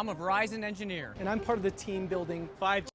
I'm a Verizon engineer. And I'm part of the team building 5G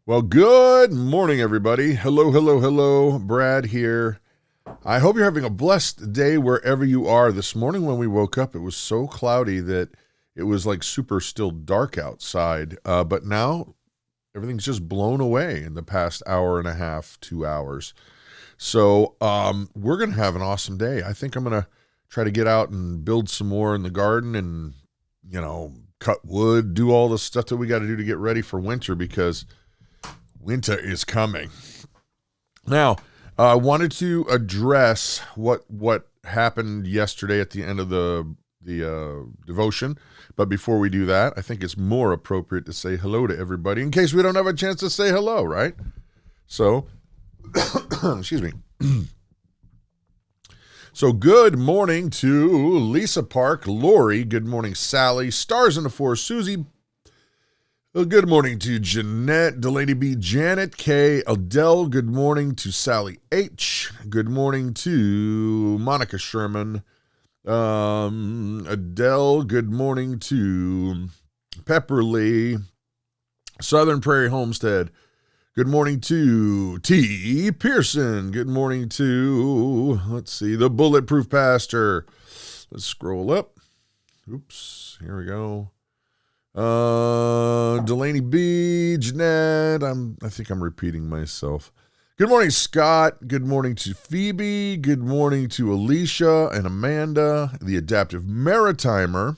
Well, good morning, everybody. Hello, hello, hello. Brad here. I hope you're having a blessed day wherever you are. This morning when we woke up, it was so cloudy that it was like super still dark outside. But now everything's just blown away in the past hour and a half, 2 hours. So we're going to have an awesome day. I think I'm going to try to get out and build some more in the garden and, cut wood, do all the stuff that we got to do to get ready for winter because winter is coming. Now, I wanted to address what happened yesterday at the end of the devotion. But before we do that, I think it's more appropriate to say hello to everybody in case we don't have a chance to say hello, right? So, excuse me. So good morning to Lisa Park, Lori. Good morning, Sally. Stars in the Forest, Susie. Good morning to Jeanette, Delaney B, Janet K, Adele. Good morning to Sally H. Good morning to Monica Sherman. Adele. Good morning to Pepperly. Southern Prairie Homestead. Good morning to T. Pearson. Good morning to, the Bulletproof Pastor. Let's scroll up. Oops, here we go. Delaney B, Jeanette. I think I'm repeating myself. Good morning, Scott. Good morning to Phoebe. Good morning to Alicia and Amanda, the Adaptive Maritimer.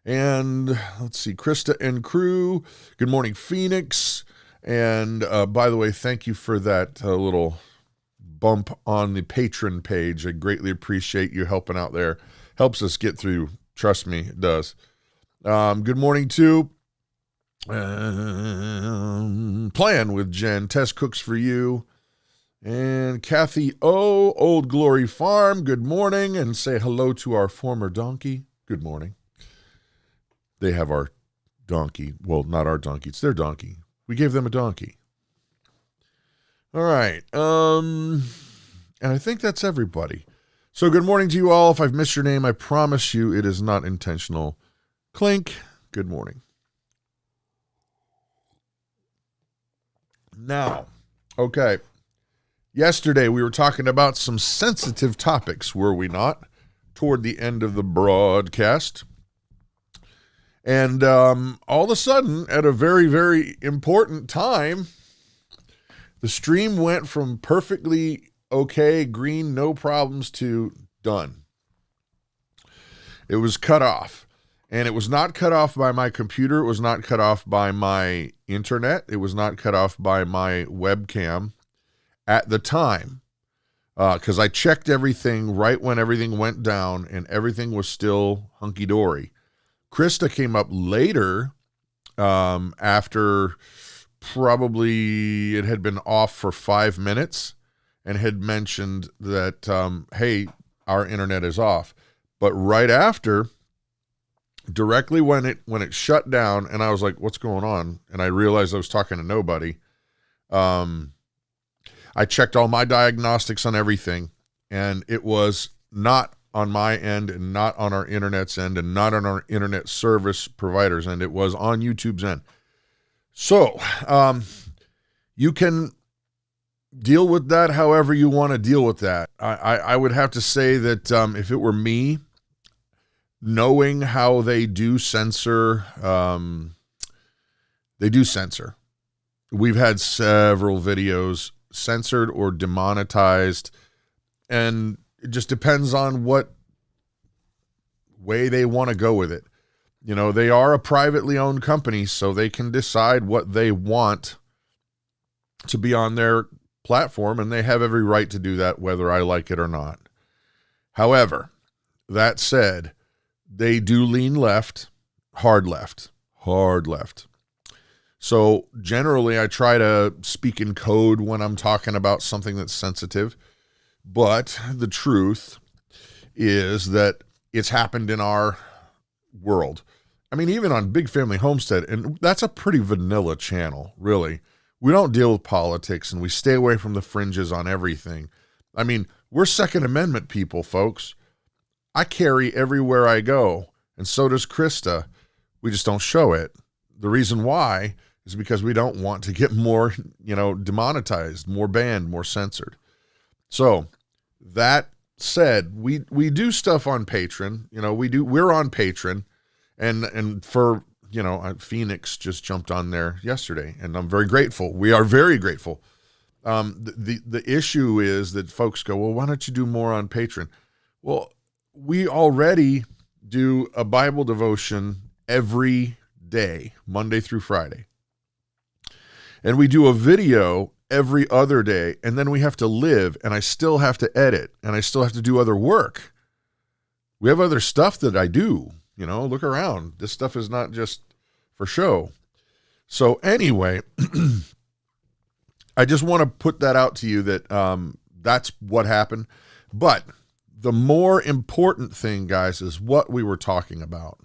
And Krista and crew. Good morning, Phoenix. And by the way, thank you for that little bump on the patron page. I greatly appreciate you helping out there. Helps us get through. Trust me, it does. Good morning to Plan with Jen. Tess cooks for you. And Kathy O, Old Glory Farm. Good morning. And say hello to our former donkey. Good morning. They have our donkey. Well, not our donkey. It's their donkey. We gave them a donkey. All right. And I think that's everybody. So good morning to you all. If I've missed your name, I promise you it is not intentional. Clink. Good morning. Now, okay. Yesterday we were talking about some sensitive topics, were we not? Toward the end of the broadcast. And all of a sudden, at a very, very important time, the stream went from perfectly okay, green, no problems, to done. It was cut off. And it was not cut off by my computer. It was not cut off by my internet. It was not cut off by my webcam at the time. Because I checked everything right when everything went down, and everything was still hunky-dory. Krista came up later after probably it had been off for 5 minutes and had mentioned that, hey, our internet is off. But right after, directly when it shut down, and I was like, what's going on? And I realized I was talking to nobody. I checked all my diagnostics on everything, and it was not on my end and not on our internet's end and not on our internet service provider's end. It was on YouTube's end. So you can deal with that however you want to deal with that. I would have to say that if it were me, knowing how they do censor, We've had several videos censored or demonetized, and it just depends on what way they want to go with it. You know, they are a privately owned company, so they can decide what they want to be on their platform, and they have every right to do that, whether I like it or not. However, that said, they do lean left, hard left. So generally, I try to speak in code when I'm talking about something that's sensitive. But the truth is that it's happened in our world. I mean, even on Big Family Homestead, and that's a pretty vanilla channel, really. We don't deal with politics, and we stay away from the fringes on everything. I mean, we're Second Amendment people, folks. I carry everywhere I go, and so does Krista. We just don't show it. The reason why is because we don't want to get more, demonetized, more banned, more censored. So that said, we do stuff on Patreon. We're on Patreon, and for, Phoenix just jumped on there yesterday, and I'm very grateful. We are very grateful. The issue is that folks go, well, why don't you do more on Patreon? Well, we already do a Bible devotion every day, Monday through Friday. And we do a video every other day, and then we have to live, and I still have to edit, and I still have to do other work. We have other stuff that I do, look around. This stuff is not just for show. So anyway, I just want to put that out to you that that's what happened. But the more important thing, guys, is what we were talking about.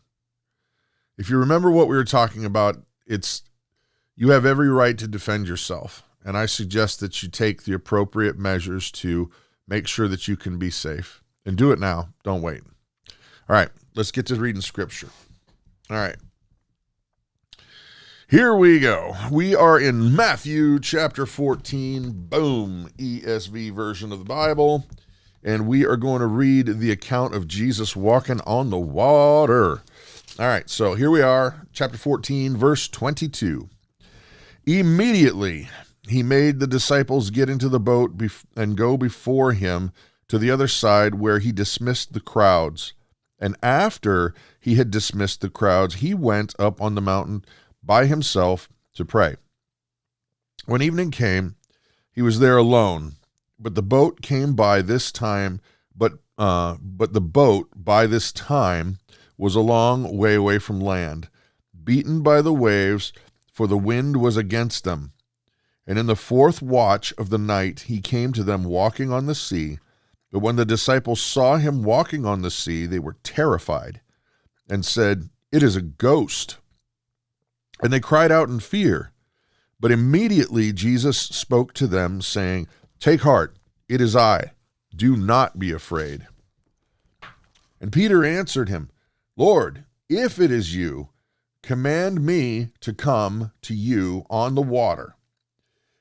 If you remember what we were talking about, you have every right to defend yourself. And I suggest that you take the appropriate measures to make sure that you can be safe. And do it now. Don't wait. All right, let's get to reading scripture. All right. Here we go. We are in Matthew chapter 14. Boom. ESV version of the Bible. And we are going to read the account of Jesus walking on the water. All right, so here we are, chapter 14, verse 22. Immediately he made the disciples get into the boat and go before him to the other side, where he dismissed the crowds. And after he had dismissed the crowds, he went up on the mountain by himself to pray. When evening came, he was there alone, but the boat came by this time, but the boat by this time was a long way away from land, beaten by the waves, for the wind was against them. And in the fourth watch of the night he came to them walking on the sea. But when the disciples saw him walking on the sea, they were terrified and said, "It is a ghost." And they cried out in fear. But immediately Jesus spoke to them, saying, "Take heart, it is I. Do not be afraid." And Peter answered him, "Lord, if it is you, command me to come to you on the water."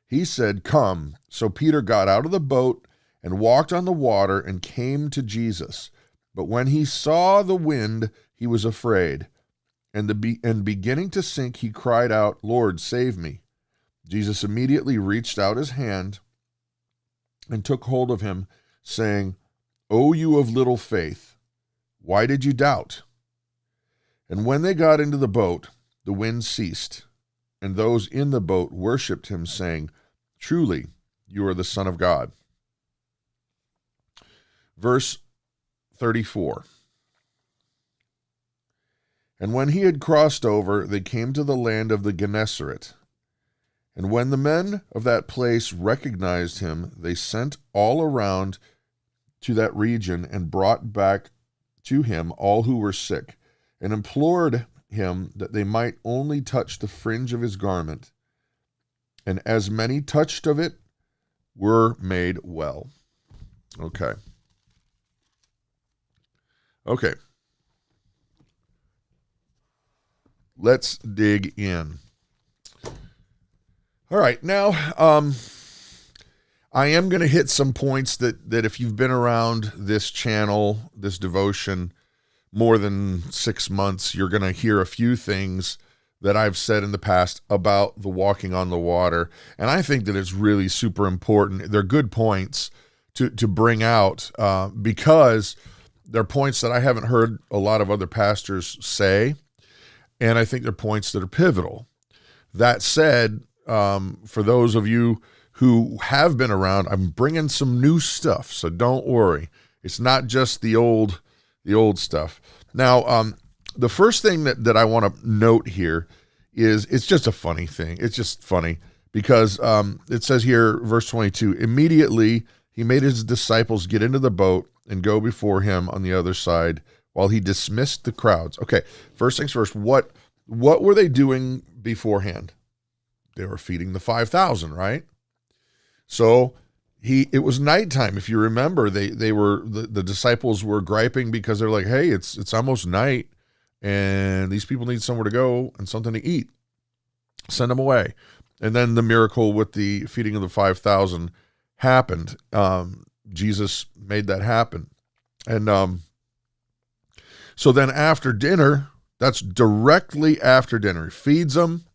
He said, "Come." So Peter got out of the boat and walked on the water and came to Jesus. But when he saw the wind, he was afraid. And beginning to sink, he cried out, "Lord, save me." Jesus immediately reached out his hand and took hold of him, saying, "O you of little faith, why did you doubt?" And when they got into the boat, the wind ceased, and those in the boat worshipped him, saying, "Truly, you are the Son of God." Verse 34. And when he had crossed over, they came to the land of the Gennesaret. And when the men of that place recognized him, they sent all around to that region and brought back to him all who were sick, and implored him that they might only touch the fringe of his garment. And as many touched of it were made well. Okay. Let's dig in. All right, now I am going to hit some points that if you've been around this channel, this devotion, more than 6 months, you're going to hear a few things that I've said in the past about the walking on the water. And I think that it's really super important. They're good points to bring out because they're points that I haven't heard a lot of other pastors say. And I think they're points that are pivotal. That said, for those of you who have been around, I'm bringing some new stuff, so don't worry. It's not just the old stuff. Now, the first thing that I want to note here is it's just a funny thing. It's just funny because it says here, verse 22, immediately he made his disciples get into the boat and go before him on the other side while he dismissed the crowds. Okay, first things first, what were they doing beforehand? They were feeding the 5,000, right? So it was nighttime. If you remember, the disciples were griping because they're like, hey, it's almost night and these people need somewhere to go and something to eat. Send them away. And then the miracle with the feeding of the 5,000 happened. Jesus made that happen. And so then after dinner, that's directly after dinner, he feeds them.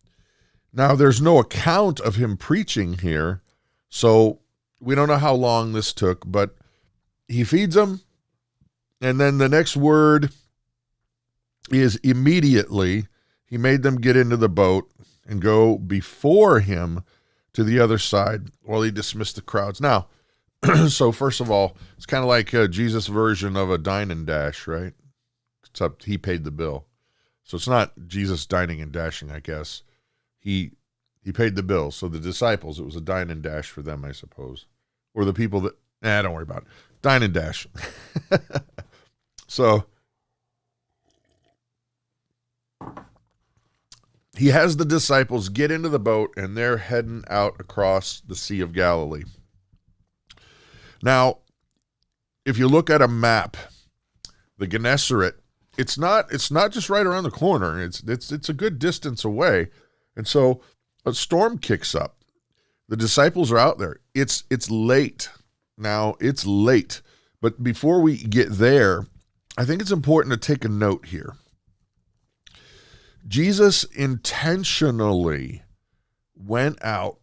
Now, there's no account of him preaching here, so we don't know how long this took, but he feeds them, and then the next word is immediately he made them get into the boat and go before him to the other side while he dismissed the crowds. Now, so first of all, it's kind of like Jesus' version of a dine and dash, right? Except he paid the bill. So it's not Jesus dining and dashing, I guess. He paid the bill. So the disciples, it was a dine and dash for them, I suppose. Or the people that, don't worry about it. Dine and dash. So he has the disciples get into the boat, and they're heading out across the Sea of Galilee. Now, if you look at a map, the Gennesaret, it's not just right around the corner. It's a good distance away. And so a storm kicks up. The disciples are out there. It's late. Now, it's late. But before we get there, I think it's important to take a note here. Jesus intentionally went out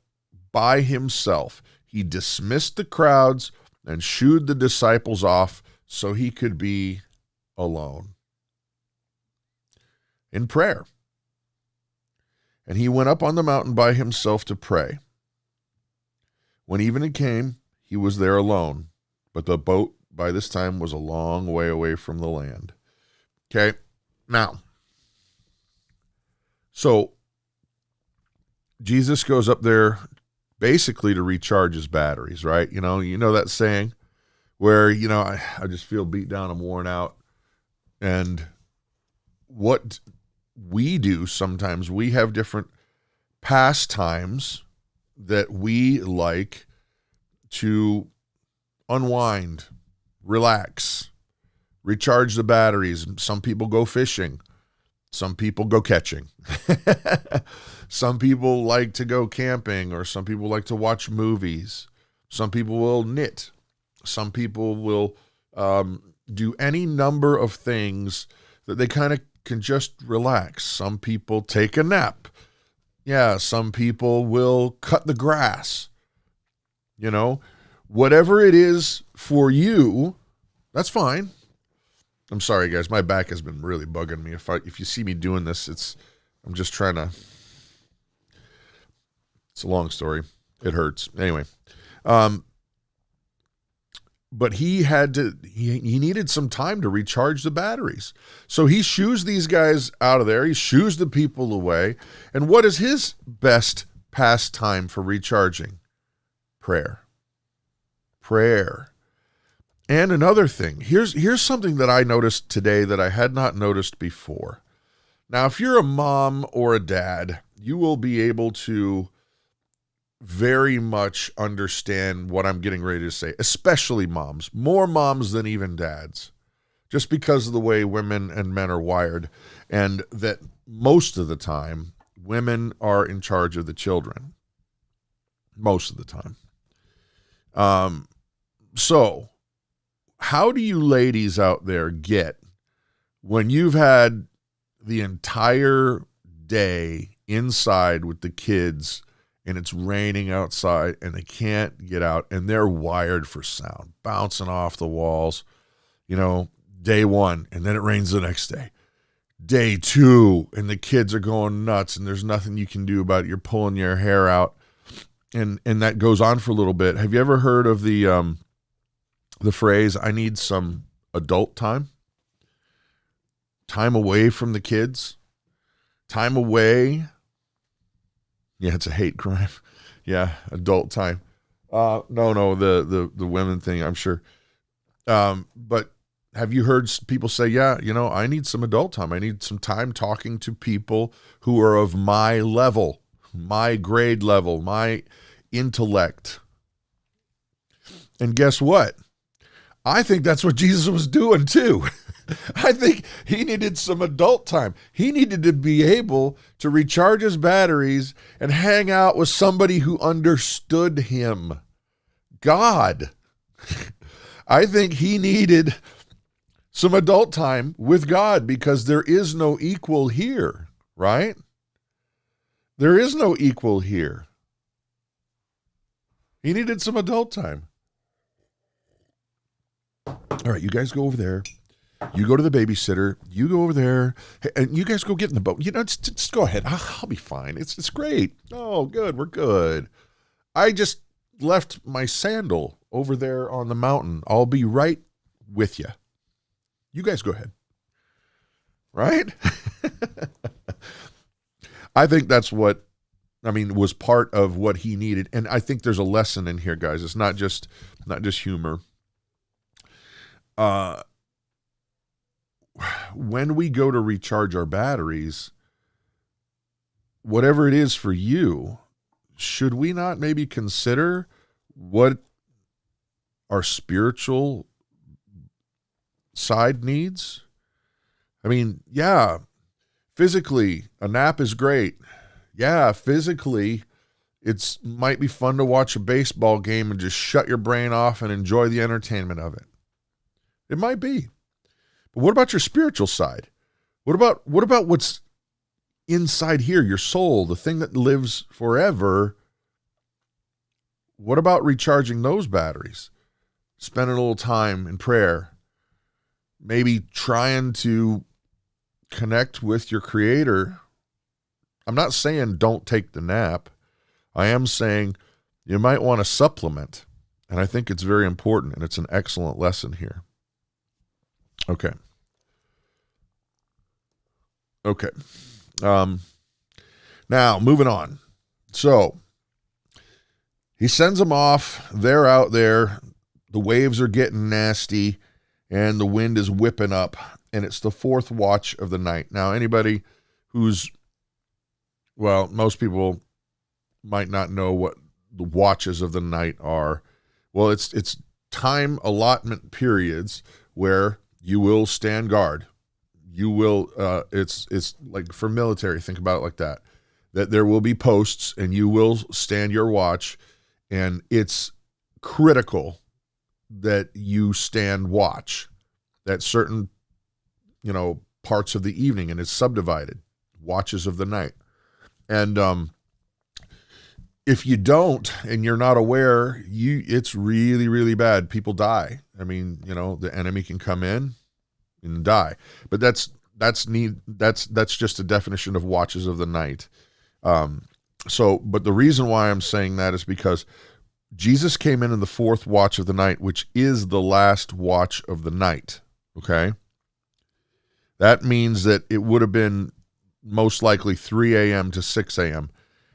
by himself. He dismissed the crowds and shooed the disciples off so he could be alone in prayer. And he went up on the mountain by himself to pray. When evening came, he was there alone, but the boat by this time was a long way away from the land. Okay, now, so Jesus goes up there basically to recharge his batteries, right? You know that saying where, I just feel beat down, I'm worn out. And what we do sometimes, we have different pastimes that we like to unwind, relax, recharge the batteries. Some people go fishing. Some people go catching. Some people like to go camping, or some people like to watch movies. Some people will knit. Some people will do any number of things that they kind of can just relax. Some people take a nap. Yeah, some people will cut the grass. Whatever it is for you, that's fine. I'm sorry, guys. My back has been really bugging me. If you see me doing this, I'm just trying to. It's a long story. It hurts. Anyway, but he needed some time to recharge the batteries. So he shoos these guys out of there. He shoos the people away. And what is his best pastime for recharging? Prayer. And another thing, here's something that I noticed today that I had not noticed before. Now, if you're a mom or a dad, you will be able to very much understand what I'm getting ready to say, especially moms, more moms than even dads, just because of the way women and men are wired, and that most of the time, women are in charge of the children. Most of the time. So, how do you ladies out there get when you've had the entire day inside with the kids and it's raining outside and they can't get out and they're wired for sound, bouncing off the walls, day one, and then it rains the next day. Day two, and the kids are going nuts and there's nothing you can do about it. You're pulling your hair out, and that goes on for a little bit. Have you ever heard of the phrase, I need some adult time? Time away from the kids? Time away? Yeah, it's a hate crime. Yeah, adult time. No, the women thing, I'm sure. But have you heard people say, I need some adult time. I need some time talking to people who are of my level, my grade level, my intellect. And guess what? I think that's what Jesus was doing too. I think he needed some adult time. He needed to be able to recharge his batteries and hang out with somebody who understood him. God. I think he needed some adult time with God because there is no equal here, right? There is no equal here. He needed some adult time. All right, you guys go over there. You go to the babysitter. You go over there, and you guys go get in the boat. Just go ahead. I'll be fine. It's great. Oh, good. We're good. I just left my sandal over there on the mountain. I'll be right with you. You guys go ahead. Right? I think that's was part of what he needed. And I think there's a lesson in here, guys. It's not just humor. When we go to recharge our batteries, whatever it is for you, should we not maybe consider what our spiritual side needs? I mean, yeah, physically, a nap is great. Yeah, physically, it might be fun to watch a baseball game and just shut your brain off and enjoy the entertainment of it. It might be. But what about your spiritual side? What about what's inside here, your soul, the thing that lives forever? What about recharging those batteries? Spending a little time in prayer. Maybe trying to connect with your Creator. I'm not saying don't take the nap. I am saying you might want to supplement. And I think it's very important, and it's an excellent lesson here. Okay. Now, moving on. So, he sends them off. They're out there. The waves are getting nasty, and the wind is whipping up, and it's the fourth watch of the night. Now, anybody most people might not know what the watches of the night are. Well, it's time allotment periods where you will stand guard. You will, it's like for military, think about it like that there will be posts and you will stand your watch, and it's critical that you stand watch at certain, parts of the evening, and it's subdivided, watches of the night. And if you don't and you're not aware, it's really, really bad. People die. I mean, the enemy can come in and die. But that's just a definition of watches of the night. But the reason why I'm saying that is because Jesus came in the fourth watch of the night, which is the last watch of the night. Okay? That means that it would have been most likely 3 a.m. to 6 a.m.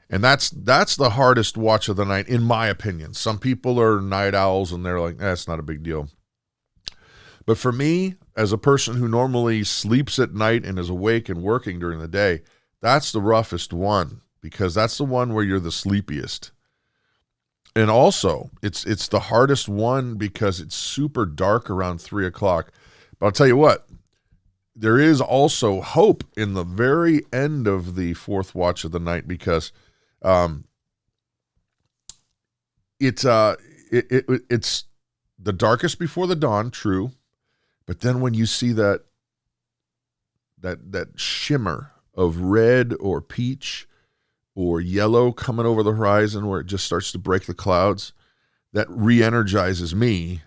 And that's the hardest watch of the night, in my opinion. Some people are night owls, and they're like, that's not a big deal. But for me, as a person who normally sleeps at night and is awake and working during the day, that's the roughest one, because that's the one where you're the sleepiest. And also, it's the hardest one because it's super dark around 3 o'clock. But I'll tell you what, there is also hope in the very end of the fourth watch of the night, because it's the darkest before the dawn, true, but then when you see that shimmer of red or peach or yellow coming over the horizon, where it just starts to break the clouds, that re-energizes me.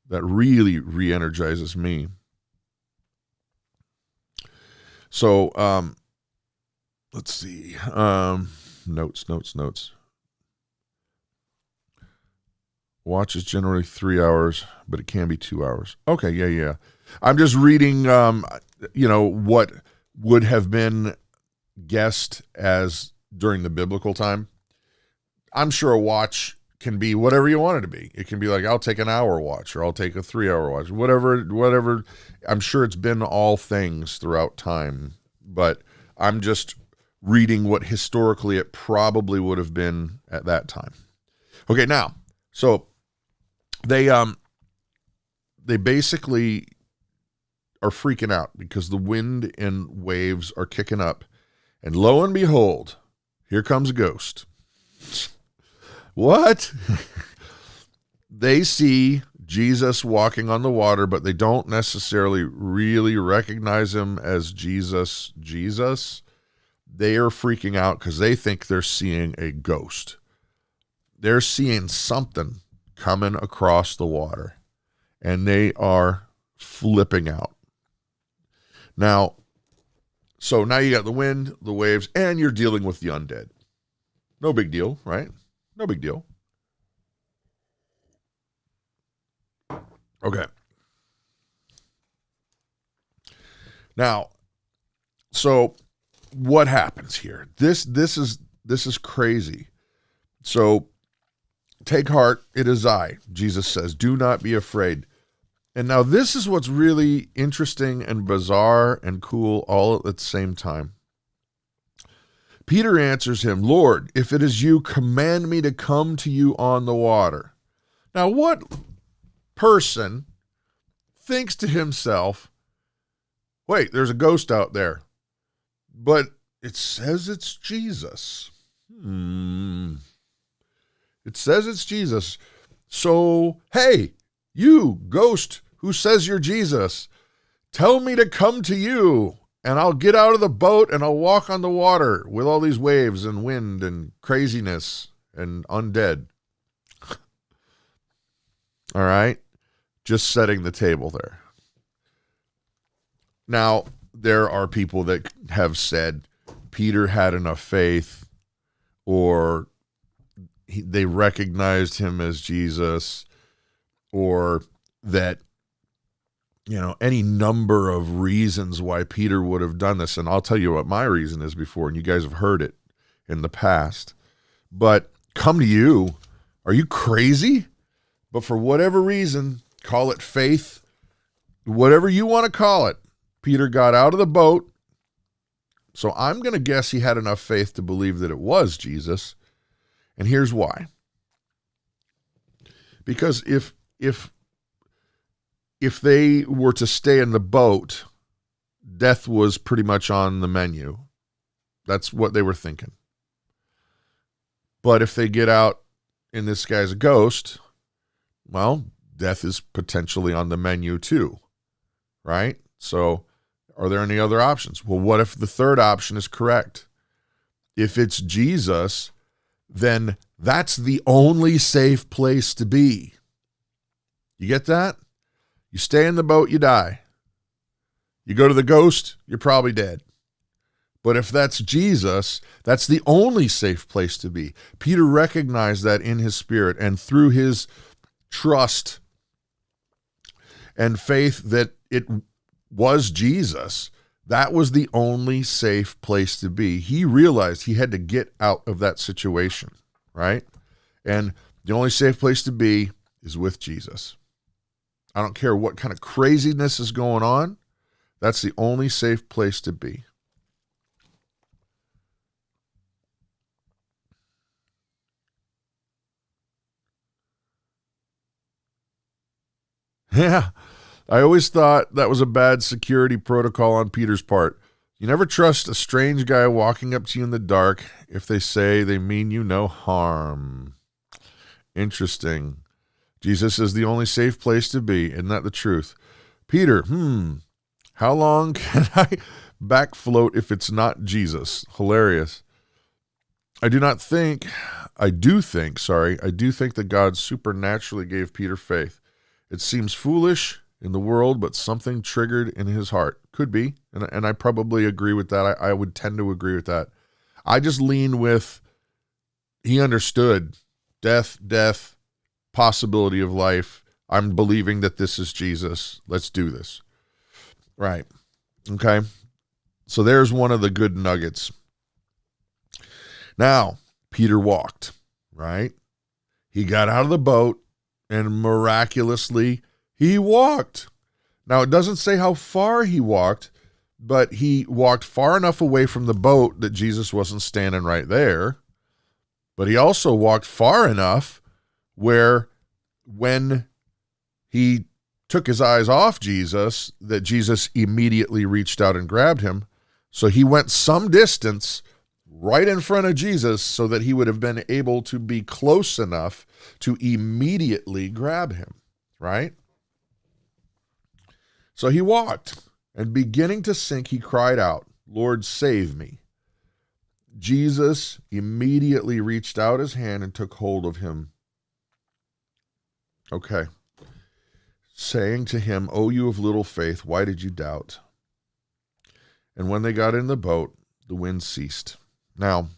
That really re-energizes me. So, let's see. Notes. Watch is generally 3 hours, but it can be 2 hours. Okay, yeah. I'm just reading, what would have been guessed as during the biblical time. I'm sure a watch can be whatever you want it to be. It can be like, I'll take an hour watch, or I'll take a 3 hour watch, whatever. I'm sure it's been all things throughout time, but I'm just reading what historically it probably would have been at that time. Okay, now, so they basically are freaking out because the wind and waves are kicking up. And lo and behold, here comes a ghost. What? They see Jesus walking on the water, but they don't necessarily really recognize him as Jesus. They are freaking out because they think they're seeing a ghost. They're seeing something coming across the water, and they are flipping out. Now you got the wind, the waves, and you're dealing with the undead. No big deal, right? No big deal. Okay. Now, so what happens here? This is crazy. So take heart, it is I, Jesus says, do not be afraid. And now this is what's really interesting and bizarre and cool all at the same time. Peter answers him, Lord, if it is you, command me to come to you on the water. Now, what person thinks to himself, wait, there's a ghost out there, but it says it's Jesus. It says it's Jesus. So, hey, you ghost who says you're Jesus, tell me to come to you, and I'll get out of the boat and I'll walk on the water with all these waves and wind and craziness and undead. All right? Just setting the table there. Now, there are people that have said Peter had enough faith, or they recognized him as Jesus, or that, any number of reasons why Peter would have done this. And I'll tell you what my reason is before, and you guys have heard it in the past. But come to you. Are you crazy? But for whatever reason, call it faith, whatever you want to call it, Peter got out of the boat. So I'm going to guess he had enough faith to believe that it was Jesus. And here's why. Because if they were to stay in the boat, death was pretty much on the menu. That's what they were thinking. But if they get out and this guy's a ghost, well, death is potentially on the menu too, right? So are there any other options? Well, what if the third option is correct? If it's Jesus, then that's the only safe place to be. You get that? You stay in the boat, you die. You go to the ghost, you're probably dead. But if that's Jesus, that's the only safe place to be. Peter recognized that in his spirit, and through his trust and faith that it was Jesus, that was the only safe place to be. He realized he had to get out of that situation, right? And the only safe place to be is with Jesus. I don't care what kind of craziness is going on. That's the only safe place to be. Yeah, I always thought that was a bad security protocol on Peter's part. You never trust a strange guy walking up to you in the dark if they say they mean you no harm. Interesting. Jesus is the only safe place to be. Isn't that the truth? Peter, how long can I back float if it's not Jesus? Hilarious. I do think that God supernaturally gave Peter faith. It seems foolish in the world, but something triggered in his heart. Could be, and I probably agree with that. I would tend to agree with that. I just lean with, he understood death, possibility of life. I'm believing that this is Jesus. Let's do this. Right. Okay. So there's one of the good nuggets. Now, Peter walked, right? He got out of the boat, and miraculously, he walked. Now, it doesn't say how far he walked, but he walked far enough away from the boat that Jesus wasn't standing right there. But he also walked far enough where when he took his eyes off Jesus that Jesus immediately reached out and grabbed him. So he went some distance right in front of Jesus so that he would have been able to be close enough to immediately grab him, right? So he walked, and beginning to sink, he cried out, "Lord, save me." Jesus immediately reached out his hand and took hold of him. Okay. Saying to him, "O you of little faith, why did you doubt?" And when they got in the boat, the wind ceased. Now,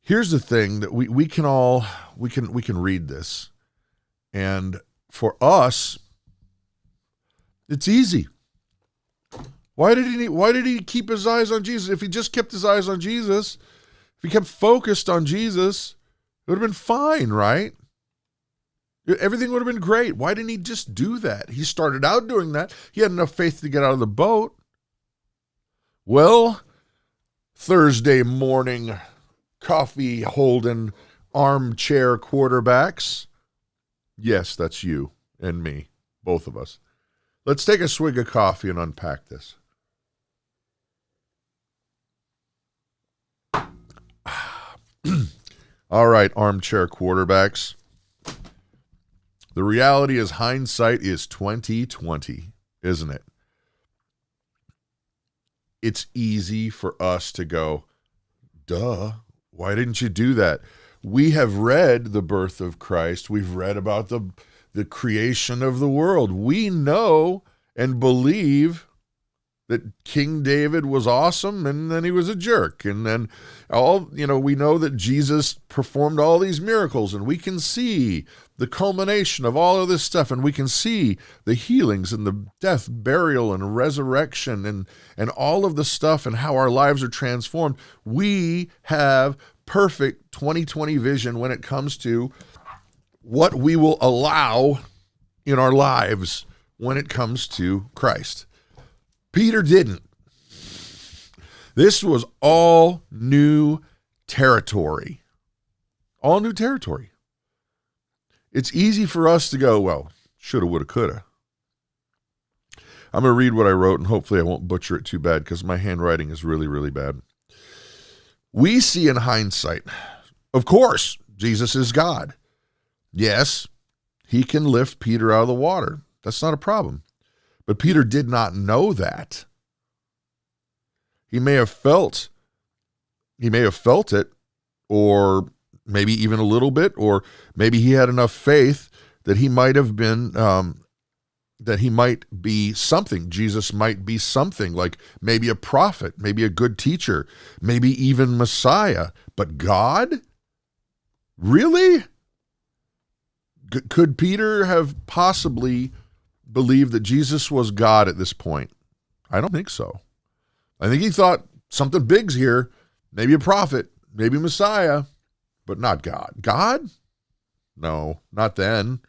here's the thing that we can read this. And for us, it's easy. Why did he keep his eyes on Jesus? If he just kept his eyes on Jesus, if he kept focused on Jesus, it would have been fine, right? Everything would have been great. Why didn't he just do that? He started out doing that. He had enough faith to get out of the boat. Well, Thursday morning coffee holding armchair quarterbacks. Yes, that's you and me, both of us. Let's take a swig of coffee and unpack this. All right, armchair quarterbacks. The reality is hindsight is 20/20, isn't it? It's easy for us to go, duh, why didn't you do that? We have read the birth of Christ. We've read about the creation of the world. We know and believe that King David was awesome and then he was a jerk. And then we know that Jesus performed all these miracles, and we can see the culmination of all of this stuff, and we can see the healings and the death, burial, and resurrection and all of the stuff and how our lives are transformed. We have perfect 20/20 vision when it comes to what we will allow in our lives when it comes to Christ. Peter didn't. This was all new territory. All new territory. It's easy for us to go, well, shoulda, woulda, coulda. I'm going to read what I wrote, and hopefully I won't butcher it too bad because my handwriting is really, really bad. We see in hindsight, of course, Jesus is God. Yes, he can lift Peter out of the water. That's not a problem. But Peter did not know that. He may have felt it, or maybe even a little bit, or maybe he had enough faith that he might have been, that he might be something. Jesus might be something, like maybe a prophet, maybe a good teacher, maybe even Messiah. But God? Really? Could Peter have possibly believed that Jesus was God at this point? I don't think so. I think he thought something big's here, maybe a prophet, maybe Messiah, but not God. God? No, not then.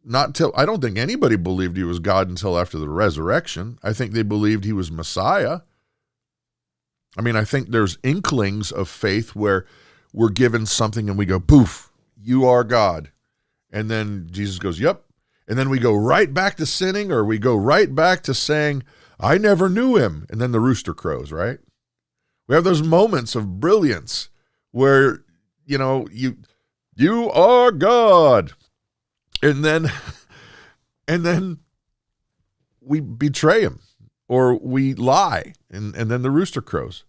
Not till, I don't think anybody believed he was God until after the resurrection. I think they believed he was Messiah. I mean, I think there's inklings of faith where we're given something and we go, poof, you are God. And then Jesus goes, yep. And then we go right back to sinning, or we go right back to saying, I never knew him. And then the rooster crows, right? We have those moments of brilliance where, you are God. And then we betray him, or we lie, and then the rooster crows.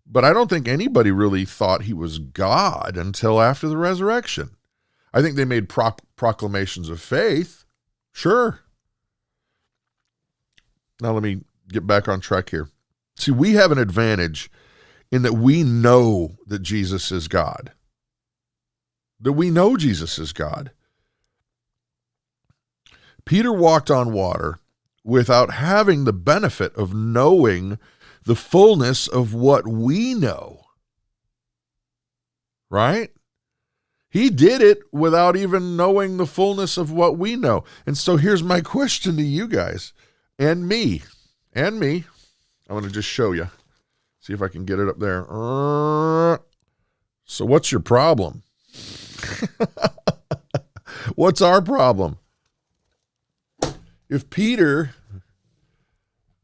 But I don't think anybody really thought he was God until after the resurrection. I think they made proclamations of faith. Sure. Now let me get back on track here. See, we have an advantage in that we know that Jesus is God. That we know Jesus is God. Peter walked on water without having the benefit of knowing the fullness of what we know. Right? He did it without even knowing the fullness of what we know. And so here's my question to you guys and me. I'm going to just show you. See if I can get it up there. So what's your problem? What's our problem? If Peter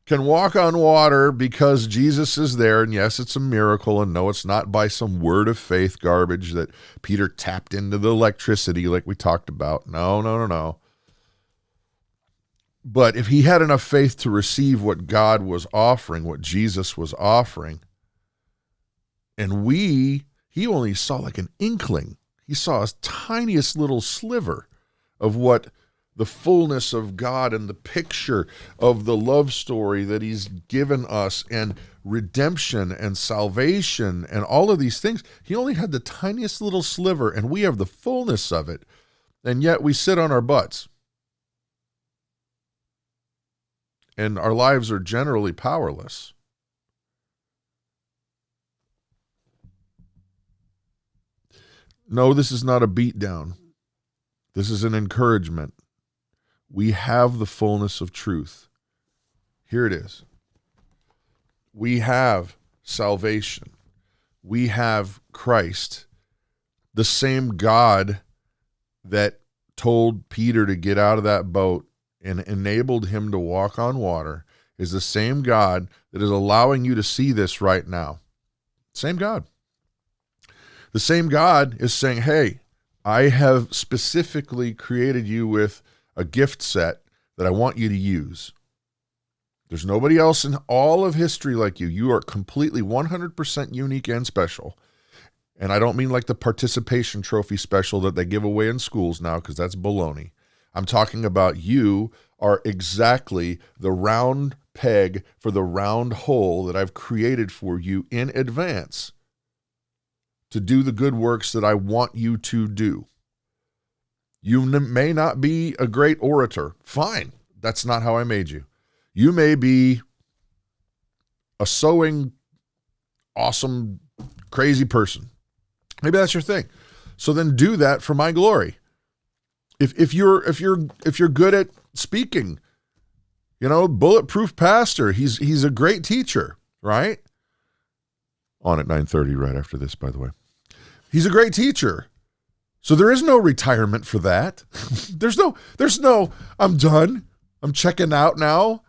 can walk on water because Jesus is there, and yes, it's a miracle, and no, it's not by some word of faith garbage that Peter tapped into the electricity like we talked about. No. But if he had enough faith to receive what God was offering, what Jesus was offering, and he only saw like an inkling. He saw a tiniest little sliver of what the fullness of God and the picture of the love story that he's given us and redemption and salvation and all of these things. He only had the tiniest little sliver, and we have the fullness of it, and yet we sit on our butts. And our lives are generally powerless. No, this is not a beatdown. This is an encouragement. We have the fullness of truth. Here it is. We have salvation. We have Christ. The same God that told Peter to get out of that boat and enabled him to walk on water is the same God that is allowing you to see this right now. Same God. The same God is saying, hey, I have specifically created you with a gift set that I want you to use. There's nobody else in all of history like you. You are completely 100% unique and special. And I don't mean like the participation trophy special that they give away in schools now, because that's baloney. I'm talking about you are exactly the round peg for the round hole that I've created for you in advance to do the good works that I want you to do. You may not be a great orator. Fine. That's not how I made you. You may be a sewing, awesome, crazy person. Maybe that's your thing. So then do that for my glory. If you're good at speaking, Bulletproof Pastor, he's a great teacher, right? On at 9:30 right after this, by the way. He's a great teacher. So there is no retirement for that. There's no, I'm done. I'm checking out now.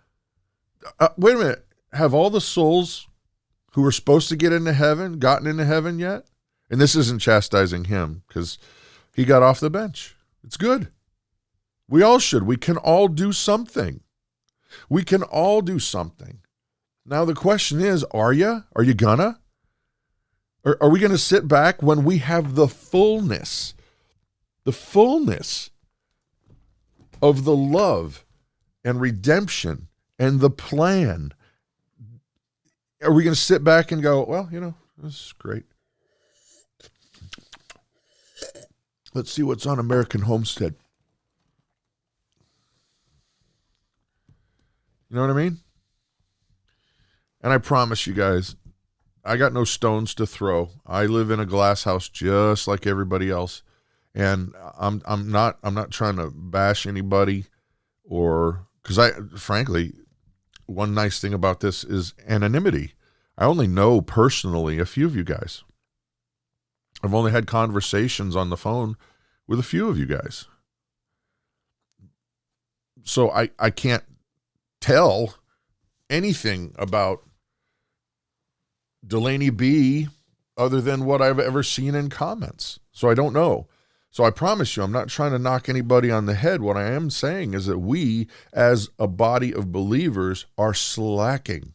Wait a minute. Have all the souls who were supposed to get into heaven gotten into heaven yet? And this isn't chastising him because he got off the bench. It's good. We all should. We can all do something. We can all do something. Now the question is, are you? Are you gonna? Or are we going to sit back when we have the fullness of the love and redemption and the plan? Are we going to sit back and go, well, this is great. Let's see what's on American Homestead. You know what I mean? And I promise you guys, I got no stones to throw. I live in a glass house just like everybody else. And I'm not trying to bash anybody because frankly, one nice thing about this is anonymity. I only know personally a few of you guys. I've only had conversations on the phone with a few of you guys. So I can't tell anything about Delaney B other than what I've ever seen in comments. So I don't know. So I promise you, I'm not trying to knock anybody on the head. What I am saying is that we, as a body of believers, are slacking.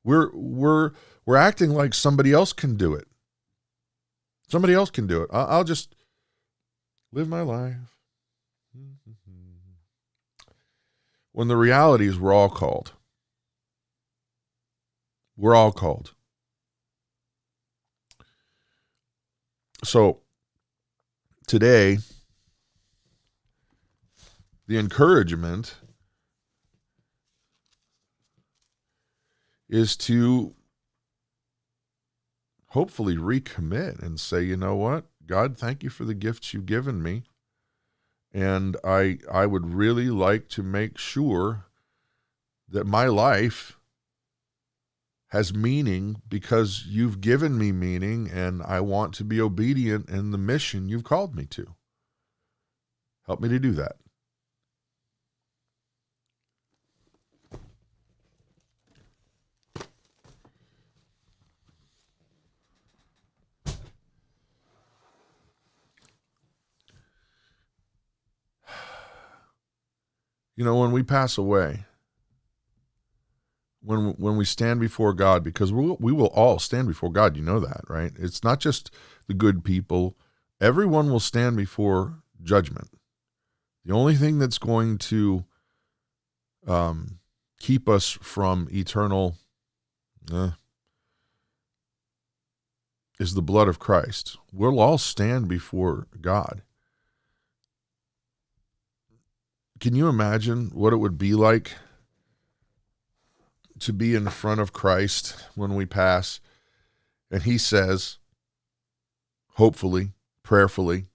We're acting like somebody else can do it. Somebody else can do it. I'll just live my life. When the reality is we're all called. We're all called. So today, the encouragement is to hopefully recommit and say, you know what, God, thank you for the gifts you've given me. And I would really like to make sure that my life has meaning because you've given me meaning, and I want to be obedient in the mission you've called me to. Help me to do that. You know, when we pass away, when we stand before God, because we will all stand before God, you know that, right? It's not just the good people. Everyone will stand before judgment. The only thing that's going to keep us from eternal is the blood of Christ. We'll all stand before God. Can you imagine what it would be like to be in front of Christ when we pass, and he says, hopefully, prayerfully,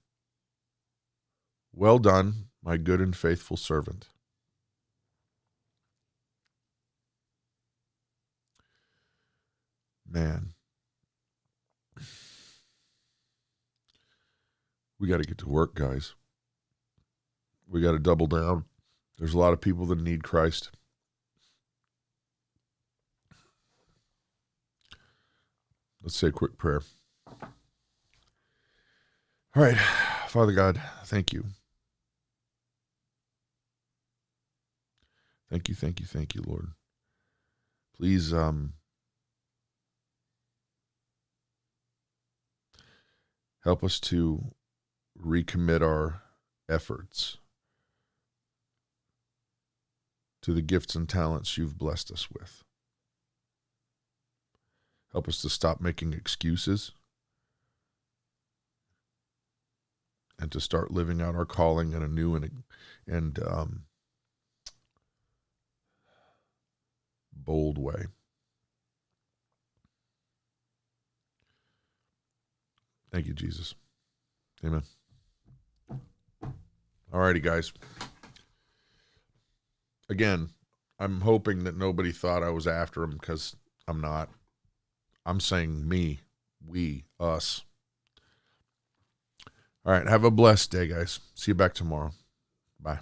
"Well done, my good and faithful servant." Man, we got to get to work, guys. We got to double down. There's a lot of people that need Christ. Let's say a quick prayer. All right, Father God, thank you. Thank you, Lord. Please help us to recommit our efforts to the gifts and talents you've blessed us with. Help us to stop making excuses and to start living out our calling in a new and bold way. Thank you, Jesus. Amen. All righty, guys. Again, I'm hoping that nobody thought I was after him, because I'm not. I'm saying me, we, us. All right, have a blessed day, guys. See you back tomorrow. Bye.